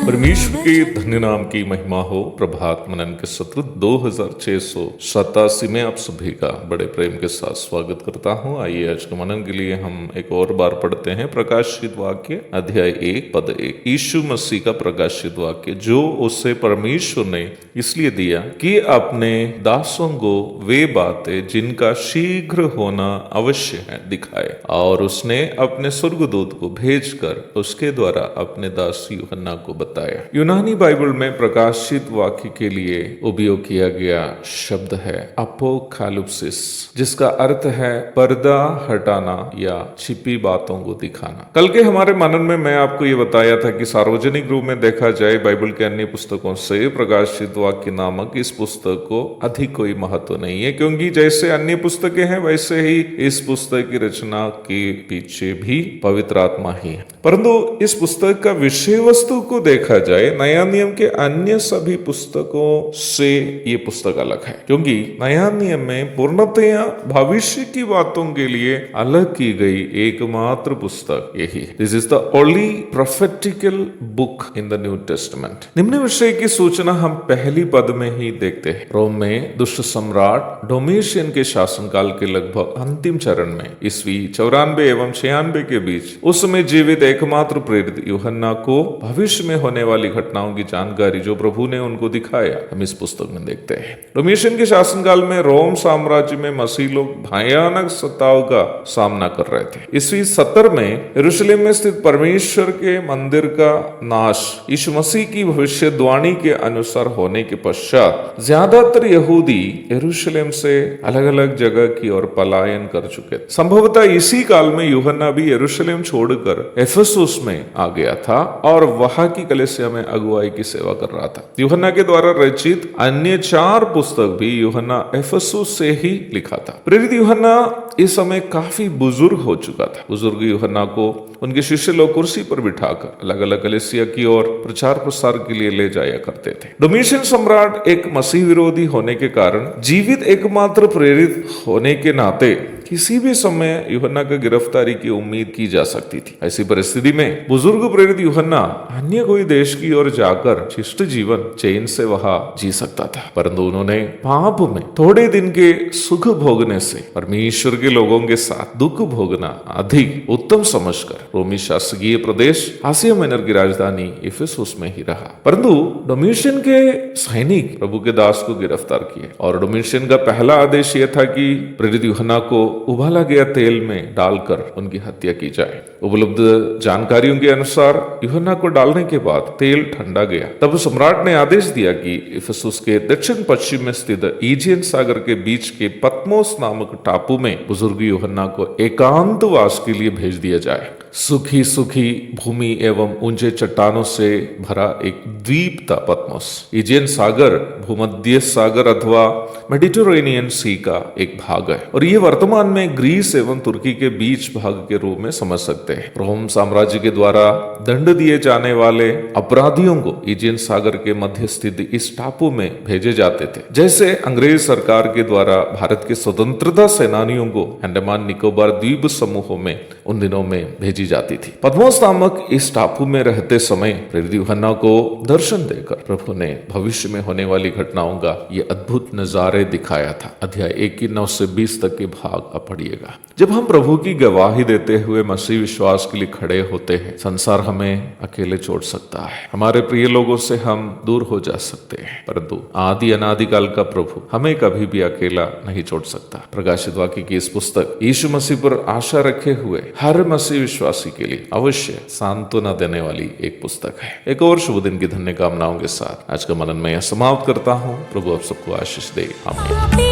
परमेश्वर के धन्य नाम की महिमा हो। प्रभात मनन के सत्र 2687 में आप सभी का बड़े प्रेम के साथ स्वागत करता हूं। आइए आज के मनन के लिए हम एक और बार पढ़ते हैं प्रकाशित वाक्य अध्याय 1 पद 1। यीशु मसीह का प्रकाशित वाक्य जो उसे परमेश्वर ने इसलिए दिया कि अपने दासों को वे बातें जिनका शीघ्र होना अवश्य है दिखाए, और उसने अपने स्वर्गदूत को भेजकर उसके द्वारा अपने दास यूहन्ना को बताया। यूनानी बाइबल में प्रकाशित वाक्य के लिए उपयोग किया गया शब्द है अपोकालिप्सिस, जिसका अर्थ है पर्दा हटाना या छिपी बातों को दिखाना। कल के हमारे मनन में मैं आपको ये बताया था कि सार्वजनिक रूप में देखा जाए बाइबल के अन्य पुस्तकों से प्रकाशित वाक्य नामक इस पुस्तक को अधिक कोई महत्व नहीं है, क्योंकि जैसे अन्य पुस्तकें हैं वैसे ही इस पुस्तक की रचना के पीछे भी पवित्र आत्मा ही है। परंतु इस पुस्तक का विषय वस्तु को देखा जाए नया नियम के अन्य सभी पुस्तकों से ये पुस्तक अलग है, क्योंकि नया नियम में पूर्णतया भविष्य की बातों के लिए अलग की गई एकमात्र पुस्तक यही। This is the only prophetical book in the new testament. निम्न विषय की सूचना हम पहली पद में ही देखते हैं। रोम में दुष्ट सम्राट डोमिशियन के शासनकाल के लगभग अंतिम चरण में ईस्वी 94 एवं 96 के बीच उस समय जीवित एकमात्र प्रेरित यूहन्ना को भविष्य में होने वाली घटनाओं की जानकारी जो प्रभु ने उनको दिखाया हम इस पुस्तक में देखते हैं। डोमिशियन के शासनकाल में रोम साम्राज्य में मसीह लोग भयानक सताव का सामना कर रहे थे। ईस्वी 70 में यरूशलेम में स्थित परमेश्वर के मंदिर का नाश यीशु मसीह की भविष्यवाणी के अनुसार होने के पश्चात ज्यादातर यहूदी यरूशलेम से अलग अलग जगह की ओर पलायन कर चुके थे। संभवतः इसी काल में यूहन्ना भी यरूशलेम छोड़कर एफेसुस में आ गया था और वहां की कलीसिया में अगुवाई की सेवा कर रहा था। यूहन्ना के द्वारा रचित अन्य 4 पुस्तक भी यूहन्ना एफेसुस से ही लिखा था। प्रेरित यूहन्ना इस समय काफी बुजुर्ग हो चुका था। बुजुर्ग यूहन्ना को उनके शिष्य लोग कुर्सी पर बिठाकर अलग अलग कलीसिया की ओर प्रचार प्रसार के लिए ले जाया करते थे। डोमिशियन सम्राट एक मसीह विरोधी होने के कारण जीवित एकमात्र प्रेरित होने के नाते किसी भी समय यूहन्ना की गिरफ्तारी की उम्मीद की जा सकती थी। ऐसी परिस्थिति में बुजुर्ग प्रेरित यूहन्ना अन्य कोई देश की ओर जाकर शिष्ट जीवन चैन से वहां जी सकता था, परंतु उन्होंने पाप में थोड़े दिन के सुख भोगने से परमेश्वर के लोगों के साथ दुख भोगना अधिक उत्तम समझकर रोमी शासकीय प्रदेश आसिया माइनर की राजधानी इफिसुस में ही रहा। परंतु डोमिशियन के सैनिक प्रभु के दास को गिरफ्तार किए और डोमिशियन का पहला आदेश यह था कि प्रेरित यूहन्ना को उबाला गया तेल में डालकर उनकी हत्या की जाए। उपलब्ध जानकारियों के अनुसार यूहन्ना को डालने के बाद तेल ठंडा गया। तब सम्राट ने आदेश दिया कि इफिसुस के दक्षिण पश्चिम में स्थित ईजियन सागर के बीच के पत्मोस नामक टापू में बुजुर्ग यूहन्ना को एकांतवास के लिए भेज दिया जाए। सूखी सूखी भूमि एवं ऊंचे चट्टानों से भरा एक द्वीप था पत्मोस। ईजियन सागर भूमध्य सागर अथवा मेडिटेरेनियन सी का एक भाग है और ये वर्तमान में ग्रीस एवं तुर्की के बीच भाग के रूप में समझ सकते हैं। रोम साम्राज्य के द्वारा दंड दिए जाने वाले अपराधियों को ईजियन सागर के मध्य स्थित इस टापू में भेजे जाते थे, जैसे अंग्रेज सरकार के द्वारा भारत के स्वतंत्रता सेनानियों को अंडमान निकोबार द्वीप समूहों में उन दिनों में भेजी जाती थी। पद्मोस नामक इस टापू में रहते समय प्रेरित यूहन्ना को दर्शन देकर प्रभु ने भविष्य में होने वाली घटनाओं का ये अद्भुत नजारे दिखाया था। अध्याय 1 की 9 से 20 तक के भाग अब पढ़िएगा। जब हम प्रभु की गवाही देते हुए मसीह विश्वास के लिए खड़े होते हैं, संसार हमें अकेले छोड़ सकता है, हमारे प्रिय लोगों से हम दूर हो जा सकते हैं, परंतु आदि अनादिकाल का प्रभु हमें कभी भी अकेला नहीं छोड़ सकता। प्रकाशित वाक्य की इस पुस्तक यीशु मसीह पर आशा रखे हुए हर मसीह विश्वास विश्वासी के लिए अवश्य सांत्वना देने वाली एक पुस्तक है। एक और शुभ दिन की धन्य कामनाओं के साथ आज का मनन मैं यह समाप्त करता हूँ। प्रभु आप सबको आशीष दे। आमीन।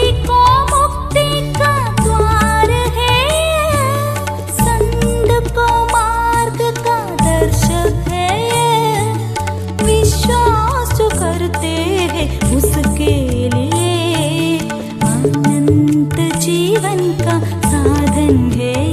उसके लिए अनंत जीवन का साधन है।